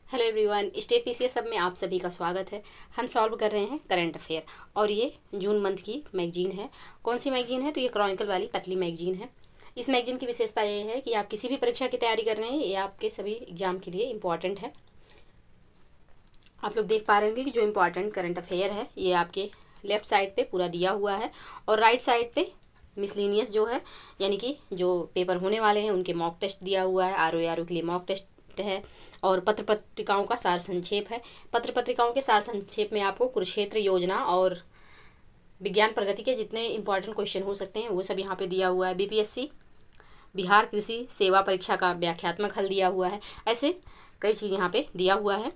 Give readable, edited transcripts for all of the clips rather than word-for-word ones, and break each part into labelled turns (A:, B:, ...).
A: Hello everyone, state PCS सब में आप सभी का स्वागत है। हम सॉल्व कर रहे हैं करंट अफेयर और ये जून मंथ की मैगजीन है। कौन सी मैगजीन है? तो ये क्रॉनिकल वाली पतली मैगजीन है। इस मैगजीन की विशेषता ये है कि आप किसी भी परीक्षा की तैयारी कर रहे हैं, ये आपके सभी एग्जाम के लिए इम्पॉर्टेंट है। आप लोग देख पा रहे होंगे कि जो इम्पॉर्टेंट करंट अफेयर है ये आपके लेफ्ट साइड पे पूरा दिया हुआ है और राइट साइड पे मिसलिनियस जो है, यानी कि जो पेपर होने वाले हैं उनके मॉक टेस्ट दिया हुआ है। आरओ के लिए मॉक टेस्ट है और पत्र पत्रिकाओं का सार संक्षेप है। पत्र पत्रिकाओं के सार संक्षेप में आपको कुरुक्षेत्र योजना और विज्ञान प्रगति के जितने इंपॉर्टेंट क्वेश्चन हो सकते हैं वो सब यहाँ पे दिया हुआ है। बीपीएससी बिहार कृषि सेवा परीक्षा का व्याख्यात्मक हल दिया हुआ है। ऐसे कई चीज़ यहाँ पे दिया हुआ है।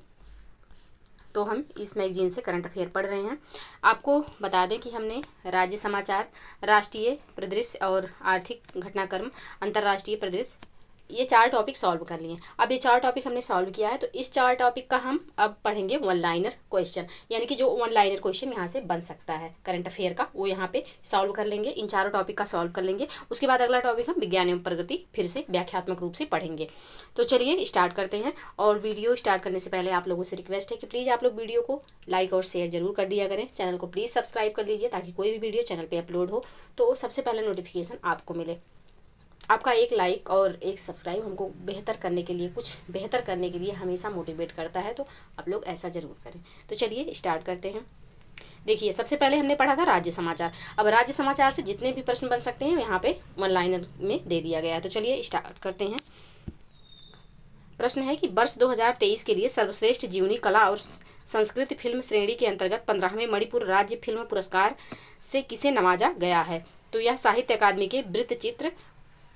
A: तो हम इस मैगजीन से करंट अफेयर पढ़ रहे हैं। आपको बता दें कि हमने राज्य समाचार, राष्ट्रीय परिदृश्य और आर्थिक घटनाक्रम, अंतर्राष्ट्रीय परिदृश्य, ये 4 टॉपिक सॉल्व कर लिए। अब ये 4 टॉपिक हमने सॉल्व किया है तो इस 4 टॉपिक का हम अब पढ़ेंगे वन लाइनर क्वेश्चन, यानी कि जो वन लाइनर क्वेश्चन यहाँ से बन सकता है करंट अफेयर का, वो यहाँ पे सॉल्व कर लेंगे। इन 4 टॉपिक का सॉल्व कर लेंगे। उसके बाद अगला टॉपिक हम विज्ञान एवं प्रगति फिर से व्याख्यात्मक रूप से पढ़ेंगे। तो चलिए स्टार्ट करते हैं। और वीडियो स्टार्ट करने से पहले आप लोगों से रिक्वेस्ट है कि प्लीज़ आप लोग वीडियो को लाइक और शेयर जरूर कर दिया करें। चैनल को प्लीज़ सब्सक्राइब कर लीजिए ताकि कोई भी वीडियो चैनल पर अपलोड हो तो सबसे पहले नोटिफिकेशन आपको मिले। आपका एक लाइक और एक सब्सक्राइब हमको बेहतर करने के लिए, कुछ बेहतर करने के लिए हमेशा मोटिवेट करता है, तो आप लोग ऐसा ज़रूर करें। तो चलिए स्टार्ट करते हैं। देखिए, सबसे पहले हमने पढ़ा था राज्य समाचार। अब राज्य समाचार से जितने भी प्रश्न बन सकते हैं यहाँ पे वन लाइनर में दे दिया गया है। तो चलिए स्टार्ट करते हैं। प्रश्न है कि वर्ष 2023 के लिए सर्वश्रेष्ठ जीवनी कला और संस्कृत फिल्म श्रेणी के अंतर्गत 15वें मणिपुर राज्य फिल्म पुरस्कार से किसे नवाजा गया है? तो यह साहित्य अकादमी के वृत्तचित्र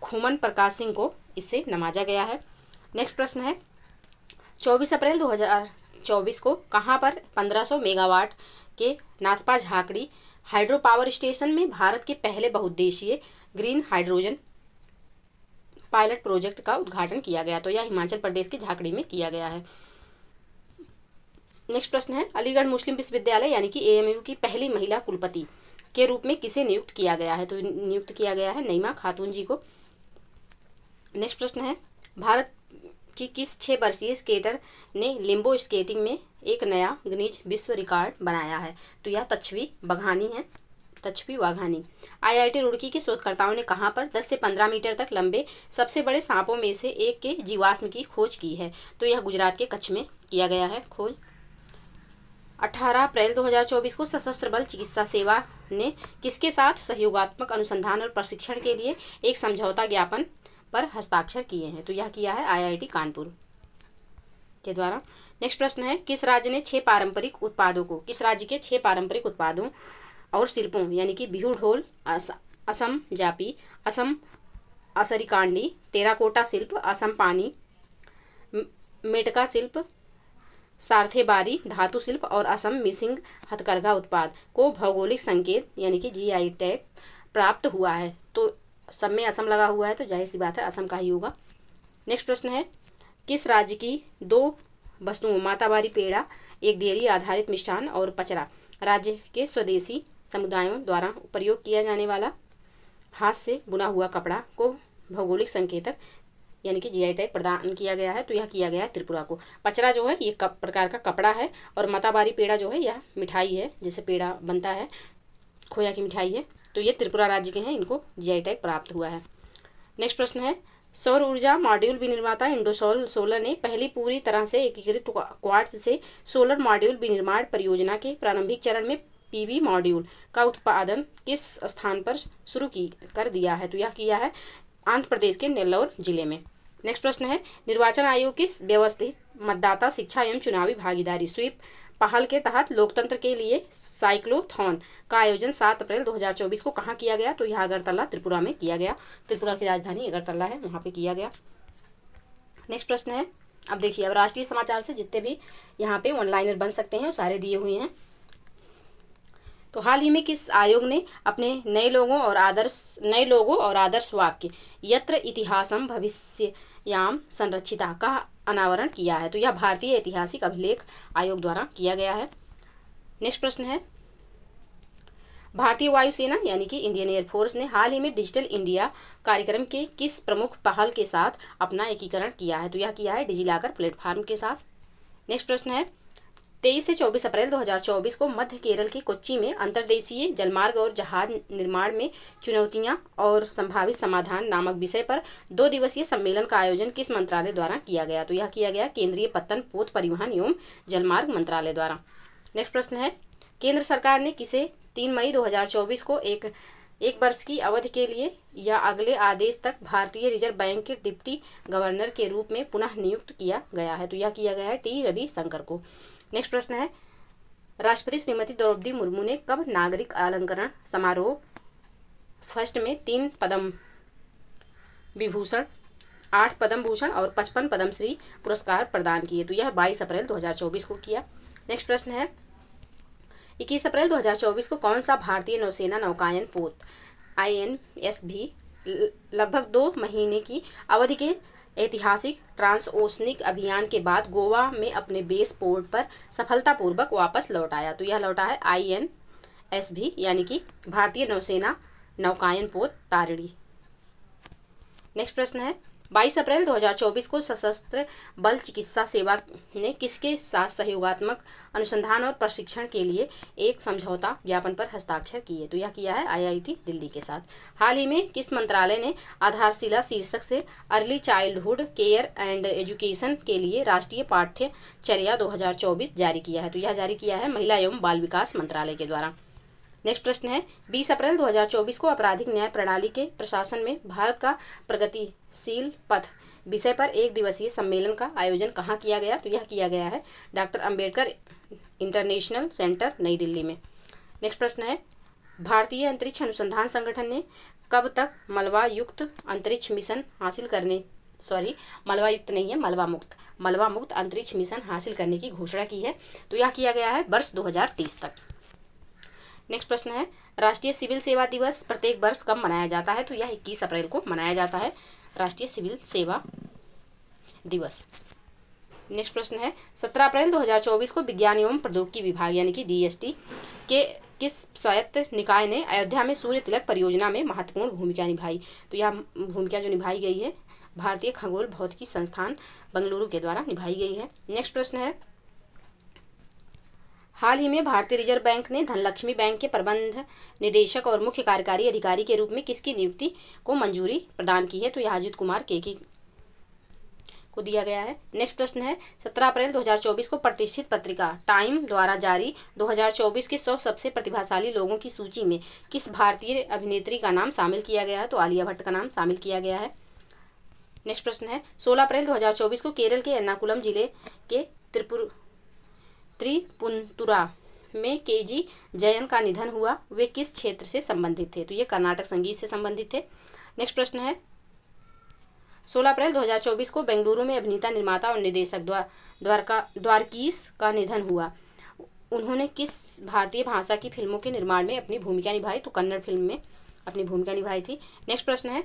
A: खुमन प्रकाश सिंह को इससे नवाजा गया है। नेक्स्ट प्रश्न है 24 अप्रैल 2024 को कहां पर 1500 मेगावाट के Nathpa Jhakri hydro power station में भारत के पहले बहुउद्देशीय ग्रीन हाइड्रोजन पायलट प्रोजेक्ट का उद्घाटन किया गया? तो यह हिमाचल प्रदेश के झाकड़ी में किया गया है। नेक्स्ट प्रश्न है अलीगढ़ मुस्लिम विश्वविद्यालय यानी कि एएमयू की पहली महिला कुलपति के रूप में किसे नियुक्त किया गया है? तो नियुक्त किया गया है नईमा खातून जी को। नेक्स्ट प्रश्न है भारत की किस 6 वर्षीय स्केटर ने लिम्बो स्केटिंग में एक नया गिनीज विश्व रिकॉर्ड बनाया है? तो यह तच्छवी वाघानी है, तच्छवी वाघानी। आईआईटी रुड़की के शोधकर्ताओं ने कहां पर 10 से 15 मीटर तक लंबे सबसे बड़े सांपों में से एक के जीवाश्म की खोज की है? तो यह गुजरात के कच्छ में किया गया है खोज। 18 अप्रैल 2024 को सशस्त्र बल चिकित्सा सेवा ने किसके साथ सहयोगात्मक अनुसंधान और प्रशिक्षण के लिए एक समझौता ज्ञापन पर हस्ताक्षर किए हैं? तो यह किया है आईआईटी कानपुर के द्वारा। नेक्स्ट प्रश्न है किस राज्य ने 6 पारंपरिक उत्पादों को, किस राज्य के 6 पारंपरिक उत्पादों और शिल्पों यानी कि बिहू ढोल, असम जापी, असम असरिकांडी, टेराकोटा शिल्प, असम पानी, मेटका शिल्प, सारथेबारी धातु शिल्प और असम मिसिंग हथकरघा उत्पाद को भौगोलिक संकेत यानी कि जीआई टैग प्राप्त हुआ है? तो सब में असम लगा हुआ है तो जाहिर सी बात है असम का ही होगा। नेक्स्ट प्रश्न है किस राज्य की 2 वस्तुओं मातावारी पेड़ा, एक डेयरी आधारित मिष्ठान और पचरा राज्य के स्वदेशी समुदायों द्वारा प्रयोग किया जाने वाला हाथ से बुना हुआ कपड़ा को भौगोलिक संकेतक यानी कि जीआई टैग प्रदान किया गया है? तो यह किया गया है त्रिपुरा को। पचरा जो है ये प्रकार का कपड़ा है और मातावारी पेड़ा जो है यह मिठाई है, जैसे पेड़ा बनता है, खोया की मिठाई है। तो ये त्रिपुरा राज्य के हैं, इनको जीआई टैग प्राप्त हुआ है। नेक्स्ट प्रश्न है सौर ऊर्जा मॉड्यूल विनिर्माता इंडोसोल सोलर ने पहली पूरी तरह से एकीकृत क्वार्ट्ज से सोलर मॉड्यूल विनिर्माण परियोजना के प्रारंभिक चरण में पीवी मॉड्यूल का उत्पादन किस स्थान पर शुरू कर दिया है? तो यह किया है आंध्र प्रदेश के नेल्लौर जिले में। नेक्स्ट प्रश्न है निर्वाचन आयोग की व्यवस्थित मतदाता शिक्षा एवं चुनावी भागीदारी स्वीप पहल के तहत लोकतंत्र के लिए साइक्लोथॉन का आयोजन 7 अप्रैल 2024 को कहाँ किया गया? तो यह अगरतला त्रिपुरा में किया गया। त्रिपुरा की राजधानी अगरतला है, वहाँ पे किया गया। नेक्स्ट प्रश्न है अब देखिए, अब राष्ट्रीय समाचार से जितने भी यहाँ पे वन लाइनर बन सकते हैं वो सारे दिए हुए हैं। तो हाल ही में किस आयोग ने अपने नए लोगों और आदर्श वाक्य यत्र इतिहासम भविष्ययाम संरक्षिता का अनावरण किया है? तो यह भारतीय ऐतिहासिक अभिलेख आयोग द्वारा किया गया है। नेक्स्ट प्रश्न है भारतीय वायुसेना यानी कि इंडियन एयरफोर्स ने हाल ही में डिजिटल इंडिया कार्यक्रम के किस प्रमुख पहल के साथ अपना एकीकरण किया है? तो यह किया है डिजिलॉकर प्लेटफॉर्म के साथ। नेक्स्ट प्रश्न है 23 से 24 अप्रैल 2024 को मध्य केरल के कोच्चि में अंतर्देशीय जलमार्ग और जहाज निर्माण में चुनौतियां और संभावित समाधान नामक विषय पर 2 दिवसीय सम्मेलन का आयोजन किस मंत्रालय द्वारा किया गया? तो यह किया गया केंद्रीय पत्तन पोत परिवहन एवं जलमार्ग मंत्रालय द्वारा। नेक्स्ट प्रश्न है केंद्र सरकार ने किसे 3 मई 2024 को एक वर्ष की अवधि के लिए या अगले आदेश तक भारतीय रिजर्व बैंक के डिप्टी गवर्नर के रूप में पुनः नियुक्त किया गया है? तो यह किया गया है टी रविशंकर को। नेक्स्ट प्रश्न है राष्ट्रपति श्रीमती द्रौपदी मुर्मू ने कब नागरिक अलंकरण समारोह फर्स्ट में 3 पद्म विभूषण, 8 पद्म भूषण और 55 पद्मश्री पुरस्कार प्रदान किए? तो यह 22 अप्रैल 2024 को किया। नेक्स्ट प्रश्न है 21 अप्रैल 2024 को कौन सा भारतीय नौसेना नौकायन पोत INSV लगभग 2 महीने की अवधि के ऐतिहासिक ट्रांसओशनिक अभियान के बाद गोवा में अपने बेस पोर्ट पर सफलतापूर्वक वापस लौट आया? तो यह लौटा है INSV यानी कि भारतीय नौसेना नौकायन पोत तारिणी। नेक्स्ट प्रश्न है 22 अप्रैल 2024 को सशस्त्र बल चिकित्सा सेवा ने किसके साथ सहयोगात्मक अनुसंधान और प्रशिक्षण के लिए एक समझौता ज्ञापन पर हस्ताक्षर किए? तो यह किया है IIT दिल्ली के साथ। हाल ही में किस मंत्रालय ने आधारशिला शीर्षक से early childhood care and education के लिए राष्ट्रीय पाठ्यचर्या 2024 जारी किया है? तो यह जारी किया है महिला एवं बाल विकास मंत्रालय के द्वारा। नेक्स्ट प्रश्न है 20 अप्रैल 2024 को आपराधिक न्याय प्रणाली के प्रशासन में भारत का प्रगतिशील पथ विषय पर 1 दिवसीय सम्मेलन का आयोजन कहाँ किया गया? तो यह किया गया है डॉक्टर अंबेडकर इंटरनेशनल सेंटर नई दिल्ली में। नेक्स्ट प्रश्न है भारतीय अंतरिक्ष अनुसंधान संगठन ने कब तक मलबा युक्त अंतरिक्ष मिशन हासिल करने मलबा युक्त नहीं है मलबा मुक्त अंतरिक्ष मिशन हासिल करने की घोषणा की है? तो यह किया गया है वर्ष 2030 तक। नेक्स्ट प्रश्न है राष्ट्रीय सिविल सेवा दिवस प्रत्येक वर्ष कब मनाया जाता है? तो यह 21 अप्रैल को मनाया जाता है राष्ट्रीय सिविल सेवा दिवस। नेक्स्ट प्रश्न है 17 अप्रैल 2024 को विज्ञान एवं प्रौद्योगिकी विभाग यानी कि DST के किस स्वायत्त निकाय ने अयोध्या में सूर्य तिलक परियोजना में महत्वपूर्ण भूमिका निभाई? तो यह भूमिका जो निभाई गई है भारतीय खगोल भौतिकी संस्थान बेंगलुरु के द्वारा निभाई गई है। नेक्स्ट प्रश्न है हाल ही में भारतीय रिजर्व बैंक ने धनलक्ष्मी बैंक के प्रबंध निदेशक और मुख्य कार्यकारी अधिकारी के रूप में किसकी नियुक्ति को मंजूरी प्रदान की है? तो यह अजित कुमार केकी को दिया गया है। नेक्स्ट प्रश्न है 17 अप्रैल 2024 को प्रतिष्ठित पत्रिका टाइम द्वारा जारी 2024 के 100 सबसे प्रतिभाशाली लोगों की सूची में किस भारतीय अभिनेत्री का नाम शामिल किया गया है? तो आलिया भट्ट का नाम शामिल किया गया है। नेक्स्ट प्रश्न है 16 अप्रैल 2024 को केरल के एर्नाकुलम जिले के त्रिपुंतुरा में KG जयन का निधन हुआ। वे किस क्षेत्र से संबंधित थे? तो ये कर्नाटक संगीत से संबंधित थे। नेक्स्ट प्रश्न है 16 अप्रैल 2024 को बेंगलुरु में अभिनेता निर्माता और निर्देशक द्वारकीश का निधन हुआ। उन्होंने किस भारतीय भाषा की फिल्मों के निर्माण में अपनी भूमिका निभाई? तो कन्नड़ फिल्म में अपनी भूमिका निभाई थी। नेक्स्ट प्रश्न है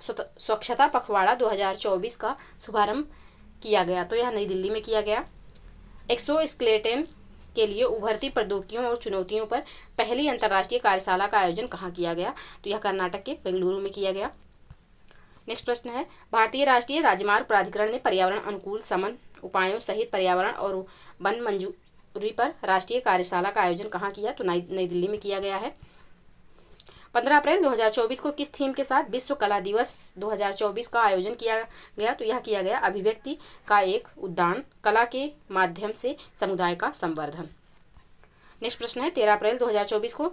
A: स्वच्छता पखवाड़ा 2024 का शुभारंभ किया गया? तो यह नई दिल्ली में किया गया। एक्सोस्केलेटन के लिए उभरती प्रौद्योगिकियों और चुनौतियों पर पहली अंतर्राष्ट्रीय कार्यशाला का आयोजन कहाँ किया गया? तो यह कर्नाटक के बेंगलुरु में किया गया। नेक्स्ट प्रश्न है भारतीय राष्ट्रीय राजमार्ग प्राधिकरण ने पर्यावरण अनुकूल समन उपायों सहित पर्यावरण और वन मंजूरी पर राष्ट्रीय कार्यशाला का आयोजन कहाँ किया? तो नई दिल्ली में किया गया है। 15 अप्रैल 2024 को किस थीम के साथ विश्व कला दिवस 2024 का आयोजन किया गया? तो यह किया गया अभिव्यक्ति का एक उद्यान, कला के माध्यम से समुदाय का संवर्धन। नेक्स्ट प्रश्न है 13 अप्रैल 2024 को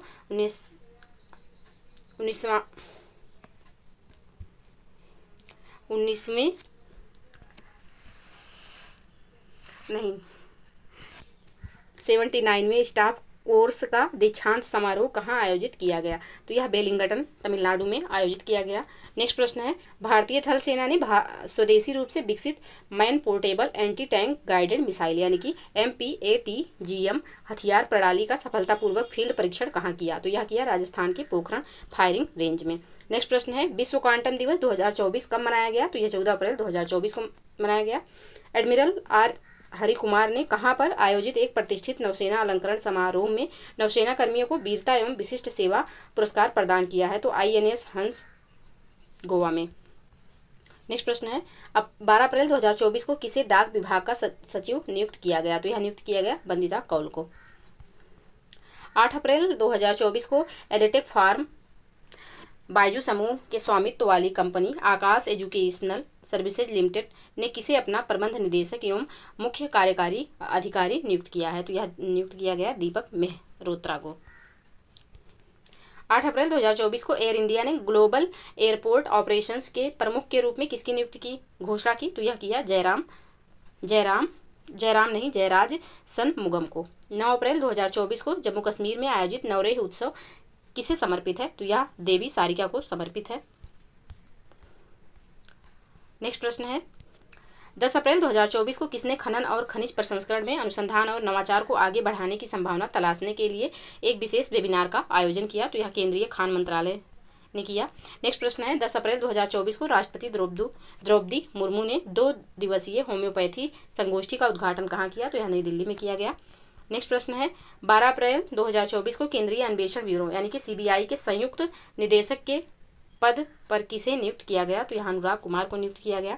A: 79वें स्टाफ कोर्स का दीक्षांत समारोह कहाँ आयोजित किया गया? तो यह बेलिंगटन तमिलनाडु में आयोजित किया गया। नेक्स्ट प्रश्न है भारतीय थल सेना ने स्वदेशी रूप से विकसित man portable anti tank guided missile यानी कि MPATGM हथियार प्रणाली का सफलतापूर्वक फील्ड परीक्षण कहाँ किया? तो यह किया राजस्थान के पोखरण फायरिंग रेंज में। नेक्स्ट प्रश्न है विश्व क्वांटम दिवस 2024 कब मनाया गया? तो यह 14 अप्रैल 2024 को मनाया गया। एडमिरल R हरि कुमार ने कहाँ पर आयोजित एक प्रतिष्ठित नौसेना अलंकरण समारोह में नौसेना कर्मियों को वीरता एवं विशिष्ट सेवा पुरस्कार प्रदान किया है? तो INS हंस गोवा में। नेक्स्ट प्रश्न है, अब 12 अप्रैल 2024 को किसे डाक विभाग का सचिव नियुक्त किया गया? तो यह नियुक्त किया गया बंदिता कौल को। 8 अप्रैल 2024 को एडिटेक फार्म बायजू समूह के स्वामित्व वाली कंपनी आकाश एजुकेशनल सर्विसेज लिमिटेड ने किसे अपना प्रबंध निदेशक एवं मुख्य कार्यकारी अधिकारी नियुक्त किया है? तो यह नियुक्त किया गया दीपक मेहरोत्रा को। 8 अप्रैल 2024 को एयर इंडिया ने ग्लोबल एयरपोर्ट ऑपरेशंस के प्रमुख के रूप में किसकी नियुक्ति की घोषणा की? तो यह किया जयराज सनमुगम को। 9 अप्रैल 2024 को जम्मू कश्मीर में आयोजित नवरेह उत्सव किसे समर्पित है? तो यह देवी सारिका को समर्पित है। नेक्स्ट प्रश्न है, 10 अप्रैल 2024 को किसने खनन और खनिज प्रसंस्करण में अनुसंधान और नवाचार को आगे बढ़ाने की संभावना तलाशने के लिए एक विशेष वेबिनार का आयोजन किया? तो यह केंद्रीय खान मंत्रालय ने किया। नेक्स्ट प्रश्न है, 10 अप्रैल 2024 को राष्ट्रपति द्रौपदी मुर्मू ने 2 दिवसीय होम्योपैथी संगोष्ठी का उद्घाटन कहाँ किया? तो यह नई दिल्ली में किया गया। नेक्स्ट प्रश्न है, 12 अप्रैल 2024 को केंद्रीय अन्वेषण ब्यूरो यानी कि सीबीआई के संयुक्त निदेशक के पद पर किसे नियुक्त किया गया? तो यहाँ अनुराग कुमार को नियुक्त किया गया।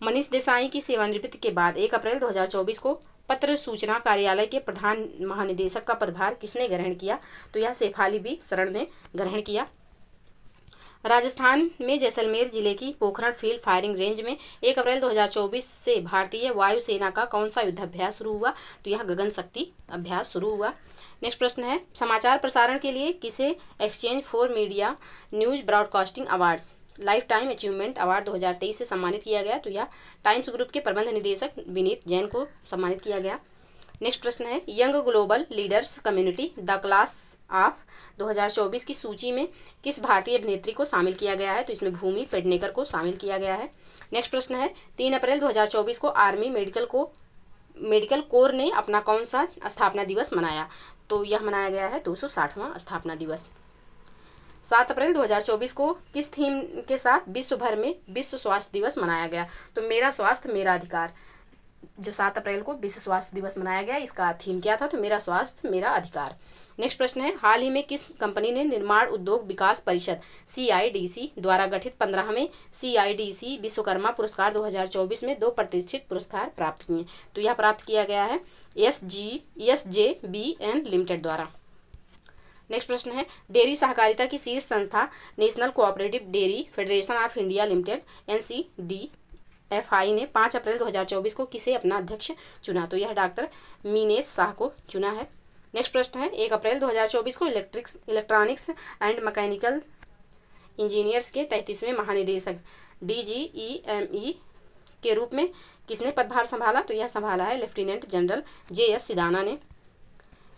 A: मनीष देसाई की सेवानिवृत्ति के बाद 1 अप्रैल 2024 को पत्र सूचना कार्यालय के प्रधान महानिदेशक का पदभार किसने ग्रहण किया? तो यह शेफाली बी शरण ने ग्रहण किया। राजस्थान में जैसलमेर जिले की पोखरण फील्ड फायरिंग रेंज में 1 अप्रैल 2024 से भारतीय वायुसेना का कौन सा युद्धाभ्यास शुरू हुआ? तो यह गगन शक्ति अभ्यास शुरू हुआ। नेक्स्ट प्रश्न है, समाचार प्रसारण के लिए किसे exchange for media news broadcasting awards life time achievement award 2023 से सम्मानित किया गया? तो यह टाइम्स ग्रुप के प्रबंध निदेशक विनीत जैन को सम्मानित किया गया। नेक्स्ट प्रश्न है, young global leaders community the class of 2024 की सूची में किस भारतीय अभिनेत्री को शामिल किया गया है? तो इसमें भूमि पेडनेकर को शामिल किया गया है। नेक्स्ट प्रश्न है, 3 अप्रैल 2024 को आर्मी मेडिकल कोर ने अपना कौन सा स्थापना दिवस मनाया? तो यह मनाया गया है 260वां स्थापना दिवस। 7 अप्रैल 2024 को किस थीम के साथ विश्व भर में विश्व स्वास्थ्य दिवस मनाया गया? तो मेरा स्वास्थ्य मेरा अधिकार। जो 7 अप्रैल को विश्व स्वास्थ्य दिवस मनाया गया, इसका थीम क्या था? तो मेरा स्वास्थ्य मेरा अधिकार। नेक्स्ट प्रश्न है, हाल ही में किस कंपनी ने निर्माण उद्योग विकास परिषद CIDC द्वारा गठित 15वें CIDC विश्वकर्मा पुरस्कार 2024 में 2 प्रतिष्ठित पुरस्कार प्राप्त किए? तो यह प्राप्त किया गया है SJBN लिमिटेड द्वारा। नेक्स्ट प्रश्न है, डेयरी सहकारिता की शीर्ष संस्था national cooperative dairy federation of India limited NCDFI ने 5 अप्रैल 2024 को किसे अपना अध्यक्ष चुना? तो यह डॉक्टर मीनेश शाह को चुना है। नेक्स्ट प्रश्न है, 1 अप्रैल 2024 को इलेक्ट्रॉनिक्स एंड मैकेनिकल इंजीनियर्स के 33वें महानिदेशक DGEME के रूप में किसने पदभार संभाला? तो यह संभाला है लेफ्टिनेंट जनरल JS सिदाना ने।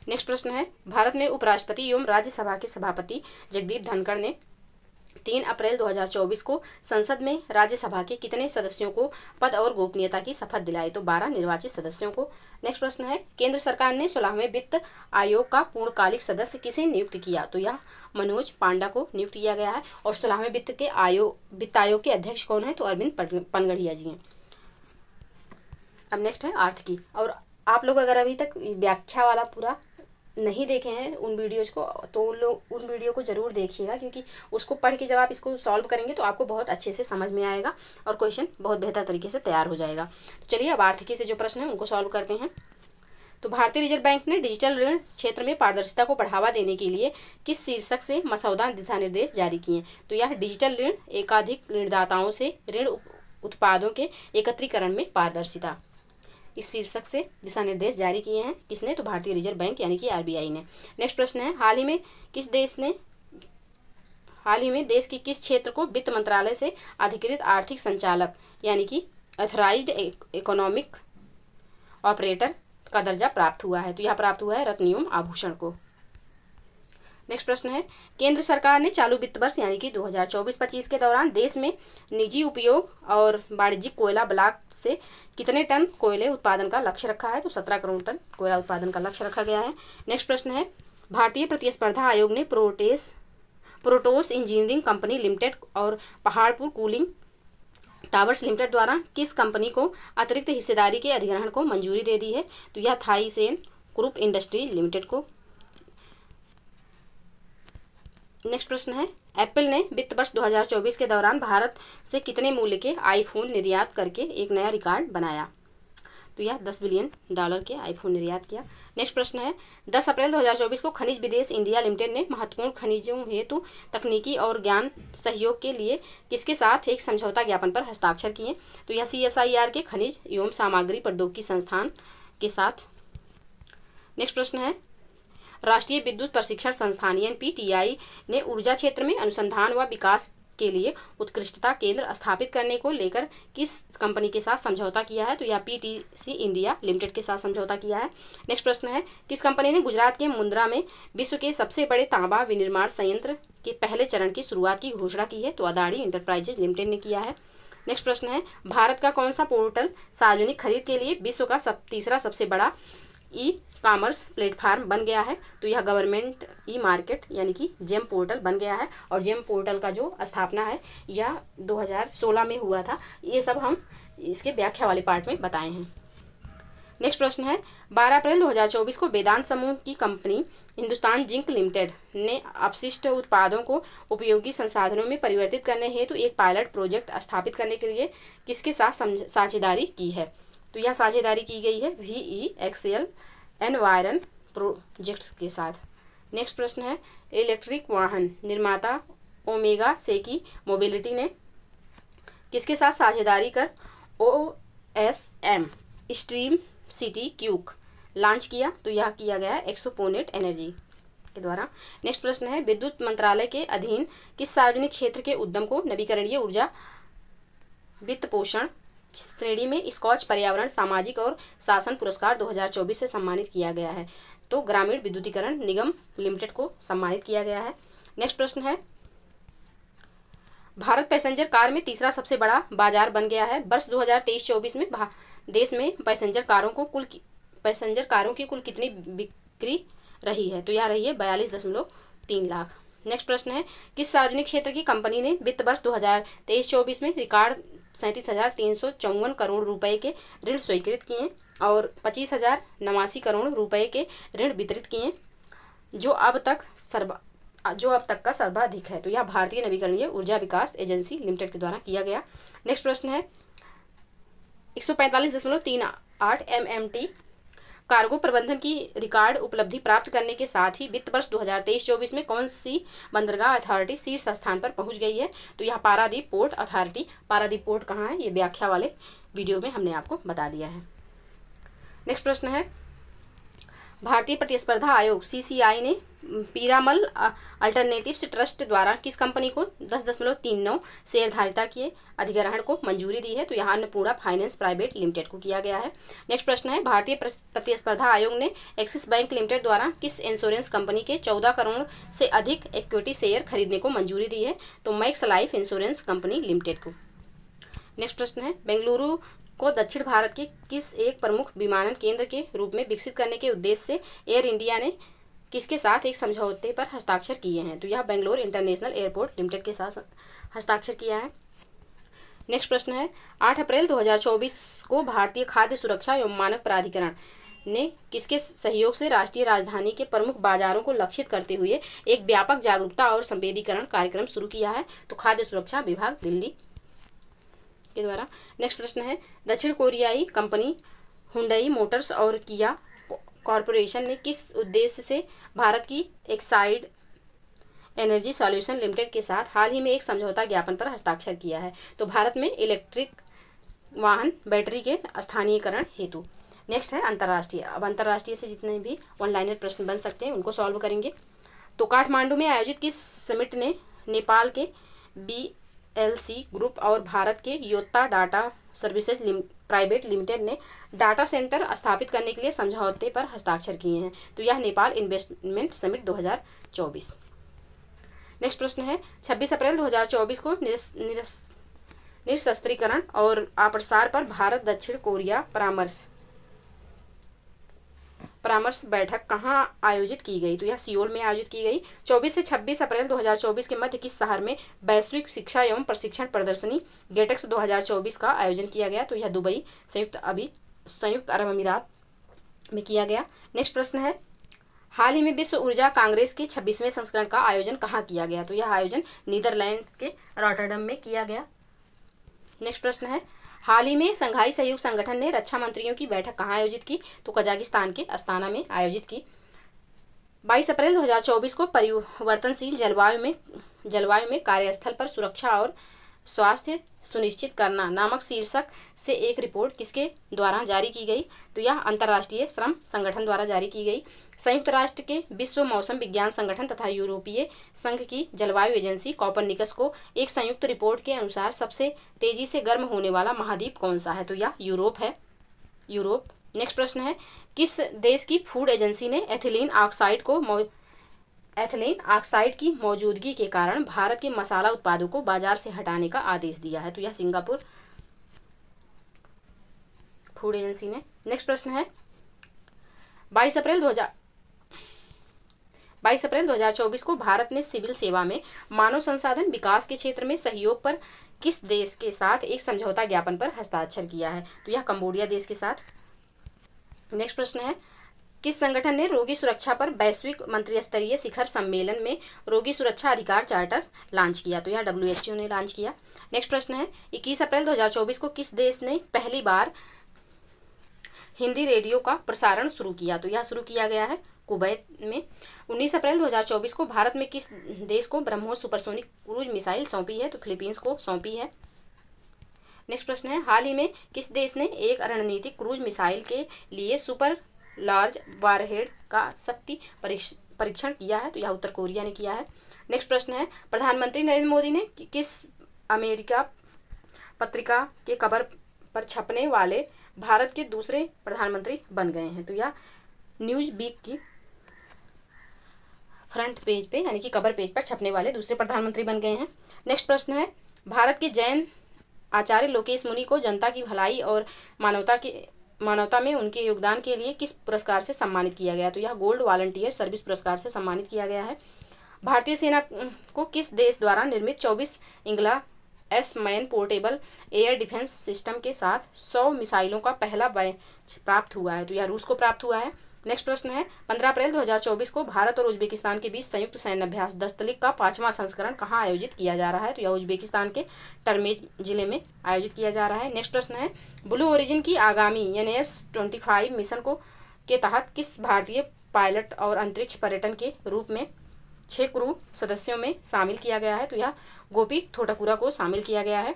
A: नेक्स्ट प्रश्न है, भारत में उपराष्ट्रपति एवं राज्यसभा के सभापति जगदीप धनखड़ ने 3 अप्रैल 2024 को संसद में राज्यसभा के कितने सदस्यों को पद और गोपनीयता की शपथ दिलाई? तो 12 निर्वाचित सदस्यों को। नेक्स्ट प्रश्न है, केंद्र सरकार ने 16वें वित्त आयोग का पूर्णकालिक सदस्य किसे नियुक्त किया? तो यह मनोज पांडा को नियुक्त किया गया है। और 16वें वित्त आयोग के अध्यक्ष कौन है? तो अरविंद पनगड़िया जी हैं। अब नेक्स्ट है अर्थ की। और आप लोग अगर अभी तक व्याख्या वाला पूरा नहीं देखे हैं उन वीडियोज को, तो उन वीडियो को ज़रूर देखिएगा, क्योंकि उसको पढ़ के जब आप इसको सॉल्व करेंगे तो आपको बहुत अच्छे से समझ में आएगा और क्वेश्चन बहुत बेहतर तरीके से तैयार हो जाएगा। तो चलिए अब आर्थिकी से जो प्रश्न है उनको सॉल्व करते हैं। तो भारतीय रिजर्व बैंक ने डिजिटल ऋण क्षेत्र में पारदर्शिता को बढ़ावा देने के लिए किस शीर्षक से मसौदा दिशा निर्देश जारी किए? तो यह डिजिटल ऋण एकाधिक ऋणदाताओं से ऋण उत्पादों के एकत्रीकरण में पारदर्शिता, इस शीर्षक से दिशा निर्देश जारी किए हैं। किसने? तो भारतीय रिजर्व बैंक यानी कि RBI ने। नेक्स्ट प्रश्न है, हाल ही में देश के किस क्षेत्र को वित्त मंत्रालय से अधिकृत आर्थिक संचालक यानी कि ऑथराइज्ड इकोनॉमिक ऑपरेटर का दर्जा प्राप्त हुआ है? तो यह प्राप्त हुआ है रत्न आभूषण को। नेक्स्ट प्रश्न है, केंद्र सरकार ने चालू वित्त वर्ष यानी कि 2024-25 के दौरान देश में निजी उपयोग और वाणिज्यिक कोयला ब्लॉक से कितने टन कोयले उत्पादन का लक्ष्य रखा है? तो 17 करोड़ टन कोयला उत्पादन का लक्ष्य रखा गया है। नेक्स्ट प्रश्न है, भारतीय प्रतिस्पर्धा आयोग ने प्रोटोस इंजीनियरिंग कंपनी लिमिटेड और पहाड़पुर कूलिंग टावर्स लिमिटेड द्वारा किस कंपनी को अतिरिक्त हिस्सेदारी के अधिग्रहण को मंजूरी दे दी है? तो यह थाईसेन ग्रुप इंडस्ट्री लिमिटेड को। नेक्स्ट प्रश्न है, एप्पल ने वित्त वर्ष 2024 के दौरान भारत से कितने मूल्य के आईफोन निर्यात करके एक नया रिकॉर्ड बनाया? तो यह $10 बिलियन के आईफोन निर्यात किया। नेक्स्ट प्रश्न है, 10 अप्रैल 2024 को खनिज विदेश इंडिया लिमिटेड ने महत्वपूर्ण खनिजों हेतु तकनीकी और ज्ञान सहयोग के लिए किसके साथ एक समझौता ज्ञापन पर हस्ताक्षर किए? तो यह CSIR के खनिज एवं सामग्री प्रौद्योगिकी संस्थान के साथ। नेक्स्ट प्रश्न है, राष्ट्रीय विद्युत प्रशिक्षण संस्थान NPTI ने ऊर्जा क्षेत्र में अनुसंधान व विकास के लिए उत्कृष्टता केंद्र स्थापित करने को लेकर किस कंपनी के साथ समझौता किया है? तो यह PTC इंडिया लिमिटेड के साथ समझौता किया है। नेक्स्ट प्रश्न है, किस कंपनी ने गुजरात के मुंद्रा में विश्व के सबसे बड़े तांबा विनिर्माण संयंत्र के पहले चरण की शुरुआत की घोषणा की है? तो अदानी इंटरप्राइजेज लिमिटेड ने किया है। नेक्स्ट प्रश्न है, भारत का कौन सा पोर्टल सार्वजनिक खरीद के लिए विश्व का तीसरा सबसे बड़ा ई-कॉमर्स प्लेटफार्म बन गया है? तो यह गवर्नमेंट ई-मार्केट यानी कि जेम पोर्टल बन गया है। और जेम पोर्टल का जो स्थापना है यह 2016 में हुआ था। ये सब हम इसके व्याख्या वाले पार्ट में बताए हैं। नेक्स्ट प्रश्न है, 12 अप्रैल 2024 को वेदांत समूह की कंपनी हिंदुस्तान जिंक लिमिटेड ने अपशिष्ट उत्पादों को उपयोगी संसाधनों में परिवर्तित करने हेतु एक पायलट प्रोजेक्ट स्थापित करने के लिए किसके साथ साझेदारी की है? तो यह साझेदारी की गई है VEXL एनवायरन प्रोजेक्ट्स के साथ। नेक्स्ट प्रश्न है, इलेक्ट्रिक वाहन निर्माता ओमेगा सेकी मोबिलिटी ने किसके साथ साझेदारी कर OSM stream city quick launch किया? तो यह किया गया है एक्सोपोनेट एनर्जी के द्वारा। नेक्स्ट प्रश्न है, विद्युत मंत्रालय के अधीन किस सार्वजनिक क्षेत्र के उद्यम को नवीकरणीय ऊर्जा वित्त पोषण श्रेणी में स्कॉच पर्यावरण सामाजिक और शासन पुरस्कार 2024 से सम्मानित किया गया है? तो ग्रामीण विद्युतीकरण निगम लिमिटेड को सम्मानित किया गया है। नेक्स्ट प्रश्न है, भारत पैसेंजर कार में तीसरा सबसे बड़ा बाजार बन गया है। वर्ष 2023-24 में देश में पैसेंजर कारों की कुल कितनी बिक्री रही है? तो यह रही है 42.3 लाख। नेक्स्ट प्रश्न है, किस सार्वजनिक क्षेत्र की कंपनी ने वित्त वर्ष 2023-24 में रिकॉर्ड 37,354 करोड़ रुपए के ऋण स्वीकृत किए और 25,089 करोड़ रुपए के ऋण वितरित किए, जो अब तक का सर्वाधिक है? तो यह भारतीय नवीकरणीय ऊर्जा विकास एजेंसी लिमिटेड के द्वारा किया गया। नेक्स्ट प्रश्न है, 145.38 MMT कार्गो प्रबंधन की रिकॉर्ड उपलब्धि प्राप्त करने के साथ ही वित्त वर्ष 2023-24 में कौन सी बंदरगाह अथॉरिटी शीर्ष स्थान पर पहुंच गई है? तो यह Paradip port authority. Paradip port कहाँ है, ये व्याख्या वाले वीडियो में हमने आपको बता दिया है। नेक्स्ट प्रश्न है, भारतीय प्रतिस्पर्धा आयोग CCI ने पीरामल अल्टरनेटिव्स ट्रस्ट द्वारा किस कंपनी को 10.39 शेयरधारिता के अधिग्रहण को मंजूरी दी है? तो यहाँ अन्नपूर्णा फाइनेंस प्राइवेट लिमिटेड को किया गया है। नेक्स्ट प्रश्न है, भारतीय प्रतिस्पर्धा आयोग ने एक्सिस बैंक लिमिटेड द्वारा किस इंश्योरेंस कंपनी के 14 करोड़ से अधिक इक्विटी शेयर खरीदने को मंजूरी दी है? तो max life insurance company limited को। नेक्स्ट प्रश्न है, बेंगलुरु को दक्षिण भारत के किस एक प्रमुख विमानन केंद्र के रूप में विकसित करने के उद्देश्य से एयर इंडिया ने किसके साथ एक समझौते पर हस्ताक्षर किए हैं? तो यह बेंगलोर इंटरनेशनल एयरपोर्ट लिमिटेड के साथ हस्ताक्षर किया है। नेक्स्ट प्रश्न है, 8 अप्रैल 2024 को भारतीय खाद्य सुरक्षा एवं मानक प्राधिकरण ने किसके सहयोग से राष्ट्रीय राजधानी के प्रमुख बाजारों को लक्षित करते हुए एक व्यापक जागरूकता और संवेदीकरण कार्यक्रम शुरू किया है? तो खाद्य सुरक्षा विभाग दिल्ली के द्वारा। नेक्स्ट प्रश्न है, दक्षिण कोरियाई कंपनी हुंडई मोटर्स और किया कॉरपोरेशन ने किस उद्देश्य से भारत की एक्साइड एनर्जी सॉल्यूशन लिमिटेड के साथ हाल ही में एक समझौता ज्ञापन पर हस्ताक्षर किया है? तो भारत में इलेक्ट्रिक वाहन बैटरी के स्थानीयकरण हेतु। नेक्स्ट है अंतर्राष्ट्रीय। अब अंतर्राष्ट्रीय से जितने भी ऑनलाइन प्रश्न बन सकते हैं उनको सॉल्व करेंगे। तो काठमांडू में आयोजित किस समिट ने नेपाल के BLC ग्रुप और भारत के योत्ता डाटा सर्विसेज प्राइवेट लिमिटेड ने डाटा सेंटर स्थापित करने के लिए समझौते पर हस्ताक्षर किए हैं? तो यह नेपाल इन्वेस्टमेंट समिट 2024। नेक्स्ट प्रश्न है, 26 अप्रैल 2024 को निरस्त्रीकरण और अप्रसार पर भारत दक्षिण कोरिया परामर्श बैठक कहाँ आयोजित की गई? तो यह सियोल में आयोजित की गई। 24 से 26 अप्रैल 2024 के मध्य किस शहर में वैश्विक शिक्षा एवं प्रशिक्षण प्रदर्शनी गेटेक्स 2024 का आयोजन किया गया? तो यह दुबई संयुक्त अरब अमीरात में किया गया। नेक्स्ट प्रश्न है, हाल ही में विश्व ऊर्जा कांग्रेस के 26वें संस्करण का आयोजन कहाँ किया गया? तो यह आयोजन नीदरलैंड्स के रॉटरडम में किया गया। नेक्स्ट प्रश्न है, हाल ही में संघाई सहयोग संगठन ने रक्षा मंत्रियों की बैठक कहाँ आयोजित की? तो कजाकिस्तान के अस्ताना में आयोजित की। 22 अप्रैल 2024 को परिवर्तनशील जलवायु में कार्यस्थल पर सुरक्षा और स्वास्थ्य सुनिश्चित करना नामक शीर्षक से एक रिपोर्ट किसके द्वारा जारी की गई? तो यह अंतर्राष्ट्रीय श्रम संगठन द्वारा जारी की गई। संयुक्त राष्ट्र के विश्व मौसम विज्ञान संगठन तथा यूरोपीय संघ की जलवायु एजेंसी कोपरनिकस को एक संयुक्त रिपोर्ट के अनुसार सबसे तेजी से गर्म होने वाला महाद्वीप कौन सा है? तो यह यूरोप है, यूरोप। नेक्स्ट प्रश्न है, किस देश की फूड एजेंसी ने एथिलीन ऑक्साइड की मौजूदगी के कारण भारत के मसाला उत्पादों को बाजार से हटाने का आदेश दिया है? तो यह सिंगापुर फूड एजेंसी ने। नेक्स्ट प्रश्न है, 22 अप्रैल 2024 को भारत ने सिविल सेवा में मानव संसाधन विकास के क्षेत्र में सहयोग पर किस देश के साथ एक समझौता ज्ञापन पर हस्ताक्षर किया है? तो यह कंबोडिया देश के साथ। नेक्स्ट प्रश्न है, किस संगठन ने रोगी सुरक्षा पर वैश्विक मंत्रिस्तरीय शिखर सम्मेलन में रोगी सुरक्षा अधिकार चार्टर लॉन्च किया? तो यह WHO ने लॉन्च किया। नेक्स्ट प्रश्न है, 21 अप्रैल 2024 को किस देश ने पहली बार हिंदी रेडियो का प्रसारण शुरू किया? तो यह शुरू किया गया है कुवैत में। 19 अप्रैल 2024 को भारत में किस देश को ब्रह्मोस सुपरसोनिक क्रूज मिसाइल सौंपी है? तो फिलीपींस को सौंपी है। नेक्स्ट प्रश्न है, हाल ही में किस देश ने एक रणनीतिक क्रूज मिसाइल के लिए सुपर लार्ज वारहेड का शक्ति परीक्षण किया है? तो यह उत्तर कोरिया ने किया है। नेक्स्ट प्रश्न है, प्रधानमंत्री नरेंद्र मोदी ने किस अमेरिका पत्रिका के कवर पर छपने वाले भारत के दूसरे प्रधानमंत्री बन गए हैं? तो यह न्यूज़ वीक की फ्रंट पेज पे यानी कि कवर पेज पर छपने वाले दूसरे प्रधानमंत्री बन गए हैं। नेक्स्ट प्रश्न है, भारत के जैन आचार्य लोकेश मुनि को जनता की भलाई और मानवता में उनके योगदान के लिए किस पुरस्कार से सम्मानित किया गया? तो यह गोल्ड वॉलंटियर सर्विस पुरस्कार से सम्मानित किया गया है। भारतीय सेना को किस देश द्वारा निर्मित 24 Igla man portable air defence system के साथ 100 मिसाइलों का पहला बैच प्राप्त हुआ है? तो यह रूस को प्राप्त हुआ है। नेक्स्ट प्रश्न है, 15 अप्रैल 2024 को भारत और उज्बेकिस्तान के बीच संयुक्त सैन्य अभ्यास दस्तलिक का 5वां संस्करण कहाँ आयोजित किया जा रहा है? तो यह उज्बेकिस्तान के टर्मेज जिले में आयोजित किया जा रहा है। नेक्स्ट प्रश्न है, ब्लू ओरिजिन की आगामी NS-25 मिशन के तहत किस भारतीय पायलट और अंतरिक्ष पर्यटन के रूप में 6 क्रू सदस्यों में शामिल किया गया है? तो यह गोपी थोटाकुरा को शामिल किया गया है।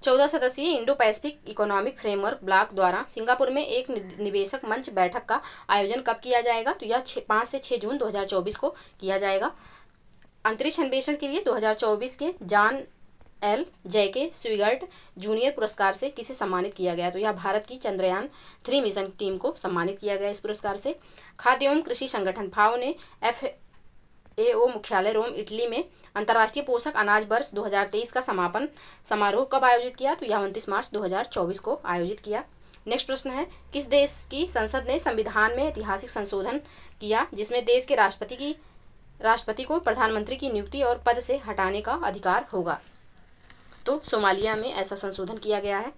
A: 14 सदस्यीय Indo Pacific economic framework block द्वारा सिंगापुर में एक निवेशक मंच बैठक का आयोजन कब किया जाएगा? तो यह 5 से 6 जून 2024 को किया जाएगा। अंतरिक्ष अन्वेषण के लिए 2024 के जॉन L. J.K. स्विगर्ट जूनियर पुरस्कार से किसे सम्मानित किया गया? तो यह भारत की चंद्रयान 3 मिशन टीम को सम्मानित किया गया इस पुरस्कार से। खाद्य एवं कृषि संगठन FAO ने FAO मुख्यालय रोम इटली में अंतर्राष्ट्रीय पोषक अनाज वर्ष 2023 का समापन समारोह कब आयोजित किया? तो यह 29 मार्च 2024 को आयोजित किया। नेक्स्ट प्रश्न है, किस देश की संसद ने संविधान में ऐतिहासिक संशोधन किया जिसमें देश के राष्ट्रपति को प्रधानमंत्री की नियुक्ति और पद से हटाने का अधिकार होगा? तो सोमालिया में ऐसा संशोधन किया गया है।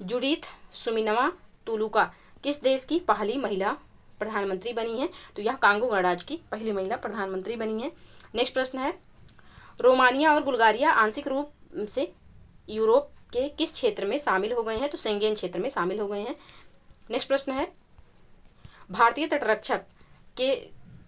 A: जुडीथ सुमिनवा टुलुका किस देश की पहली महिला प्रधानमंत्री बनी है? तो यह कांगो गणराज्य की पहली महिला प्रधानमंत्री बनी है। नेक्स्ट प्रश्न है, रोमानिया और बुल्गारिया आंशिक रूप से यूरोप के किस क्षेत्र में शामिल हो गए हैं? तो शेंगेन क्षेत्र में शामिल हो गए हैं। नेक्स्ट प्रश्न है, भारतीय तटरक्षक के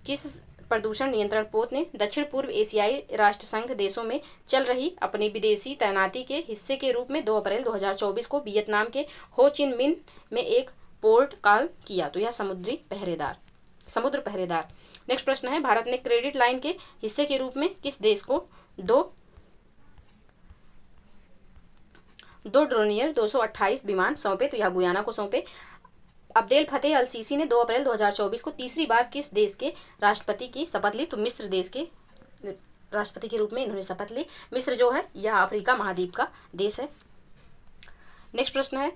A: किस प्रदूषण नियंत्रण पोत ने दक्षिण पूर्व एशियाई राष्ट्र संघ देशों में चल रही अपनी विदेशी तैनाती के हिस्से के रूप में 2 अप्रैल 2024 को वियतनाम के हो चिन मिन में एक पोर्ट कॉल किया? तो यह समुद्र पहरेदार। नेक्स्ट प्रश्न है, भारत ने क्रेडिट लाइन के हिस्से के रूप में किस देश को दो ड्रोनियर 228 विमान सौंपे? तो यह गुयाना को सौंपे। अब्देल फतेह अल सीसी ने 2 अप्रैल 2024 को तीसरी बार किस देश के राष्ट्रपति की शपथ ली? तो मिस्र देश के राष्ट्रपति के रूप में इन्होंने शपथ ली। मिस्र जो है यह अफ्रीका महाद्वीप का देश है। नेक्स्ट प्रश्न है,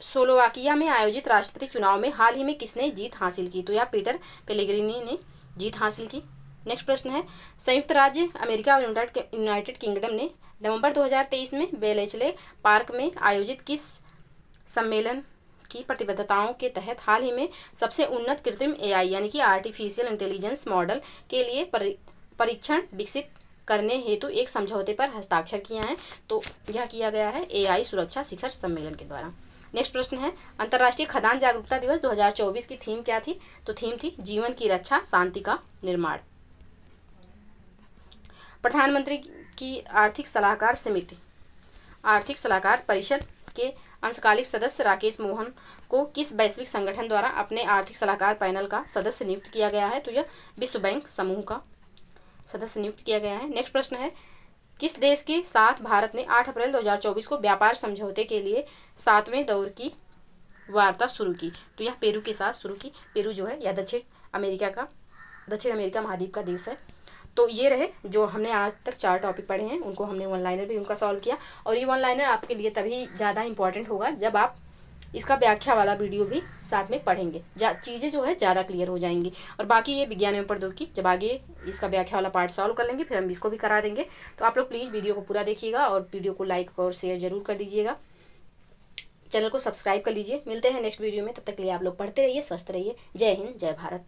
A: स्लोवाकिया में आयोजित राष्ट्रपति चुनाव में हाल ही में किसने जीत हासिल की? तो यह पीटर पेलेग्रिनी ने जीत हासिल की। नेक्स्ट प्रश्न है, संयुक्त राज्य अमेरिका और यूनाइटेड किंगडम ने नवंबर 2023 में बेलेचले पार्क में आयोजित किस सम्मेलन की प्रतिबद्धताओं के तहत हाल ही में सबसे उन्नत कृत्रिम एआई यानी कि आर्टिफिशियल इंटेलिजेंस मॉडल के लिए परीक्षण विकसित करने हेतु एक समझौते पर हस्ताक्षर किया है। तो यह किया गया है एआई सुरक्षा शिखर सम्मेलन के द्वारा। नेक्स्ट प्रश्न है, अंतर्राष्ट्रीय खदान जागरूकता दिवस 2024 की थीम क्या थी? तो थीम थी जीवन की रक्षा, शांति का निर्माण। प्रधानमंत्री की आर्थिक सलाहकार समिति, आर्थिक सलाहकार परिषद के अंशकालिक सदस्य राकेश मोहन को किस वैश्विक संगठन द्वारा अपने आर्थिक सलाहकार पैनल का सदस्य नियुक्त किया गया है? तो यह विश्व बैंक समूह का सदस्य नियुक्त किया गया है। नेक्स्ट प्रश्न है, किस देश के साथ भारत ने 8 अप्रैल 2024 को व्यापार समझौते के लिए 7वें दौर की वार्ता शुरू की? तो यह पेरू के साथ शुरू की। पेरू जो है यह दक्षिण अमेरिका महाद्वीप का देश है। तो ये रहे जो हमने आज तक 4 टॉपिक पढ़े हैं, उनको हमने वन लाइनर भी उनका सॉल्व किया। और ये वन लाइनर आपके लिए तभी ज़्यादा इंपॉर्टेंट होगा जब आप इसका व्याख्या वाला वीडियो भी साथ में पढ़ेंगे, चीज़ें जो है ज़्यादा क्लियर हो जाएंगी। और बाकी ये विज्ञान एवं प्रौद्योगिकी जब आगे इसका व्याख्या वाला पार्ट सॉल्व कर लेंगे फिर हम इसको भी करा देंगे। तो आप लोग प्लीज़ वीडियो को पूरा देखिएगा और वीडियो को लाइक और शेयर जरूर कर दीजिएगा। चैनल को सब्सक्राइब कर लीजिए। मिलते हैं नेक्स्ट वीडियो में, तब तक के लिए आप लोग पढ़ते रहिए, स्वस्थ रहिए। जय हिंद, जय भारत।